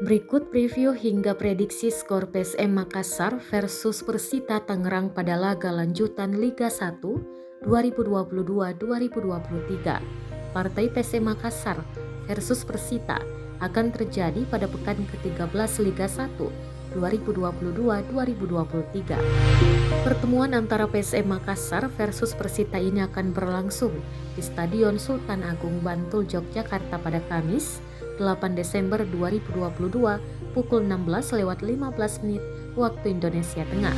Berikut preview hingga prediksi skor PSM Makassar versus Persita Tangerang pada laga lanjutan Liga 1 2022-2023. Partai PSM Makassar versus Persita akan terjadi pada pekan ke-13 Liga 1 2022-2023. Pertemuan antara PSM Makassar versus Persita ini akan berlangsung di Stadion Sultan Agung Bantul, Yogyakarta pada Kamis 8 Desember 2022 pukul 16:15 waktu Indonesia Tengah.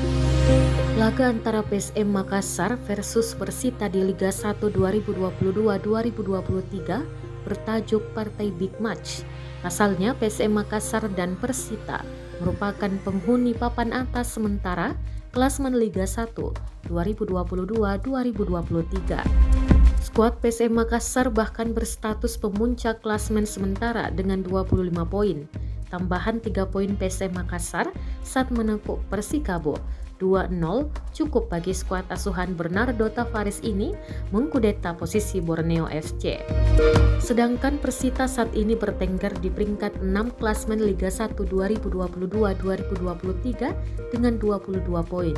Laga antara PSM Makassar versus Persita di Liga 1 2022-2023 bertajuk Partai Big Match. Pasalnya PSM Makassar dan Persita merupakan penghuni papan atas sementara klasemen Liga 1 2022-2023. Skuad PSM Makassar bahkan berstatus pemuncak klasemen sementara dengan 25 poin. Tambahan 3 poin PSM Makassar saat menepuk Persikabo 2-0 cukup bagi skuad asuhan Bernardo Tavares ini mengkudeta posisi Borneo FC. Sedangkan Persita saat ini bertengger di peringkat 6 klasemen Liga 1 2022-2023 dengan 22 poin.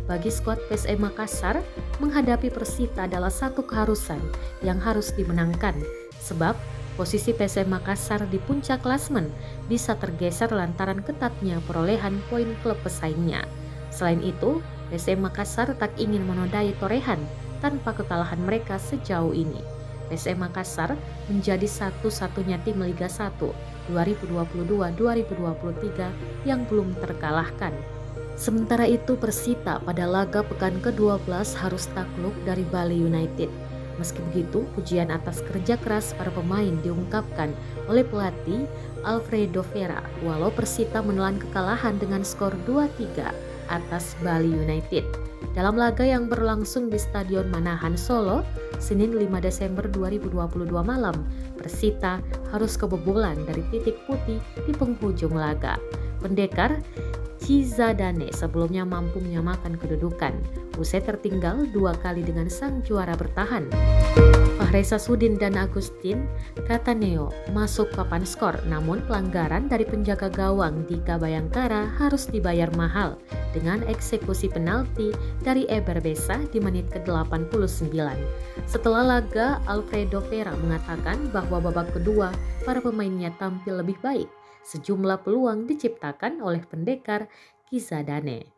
Bagi skuad PSM Makassar, menghadapi Persita adalah satu keharusan yang harus dimenangkan, sebab posisi PSM Makassar di puncak klasemen bisa tergeser lantaran ketatnya perolehan poin klub pesaingnya. Selain itu, PSM Makassar tak ingin menodai torehan tanpa kekalahan mereka sejauh ini. PSM Makassar menjadi satu-satunya tim Liga 1 2022-2023 yang belum terkalahkan. Sementara itu Persita pada laga pekan ke-12 harus takluk dari Bali United. Meski begitu, pujian atas kerja keras para pemain diungkapkan oleh pelatih Alfredo Vera walau Persita menelan kekalahan dengan skor 2-3 atas Bali United. Dalam laga yang berlangsung di Stadion Manahan Solo, Senin 5 Desember 2022 malam, Persita harus kebobolan dari titik putih di penghujung laga. Pendekar Cizadane sebelumnya mampu menyamakan kedudukan, usai tertinggal 2 kali dengan sang juara bertahan. Fahreza Sudin dan Agustin Cataneo masuk papan skor, namun pelanggaran dari penjaga gawang Dika Bayangkara harus dibayar mahal dengan eksekusi penalti dari Eber Besa di menit ke-89. Setelah laga, Alfredo Vera mengatakan bahwa babak kedua para pemainnya tampil lebih baik. Sejumlah peluang diciptakan oleh pendekar Cizadane.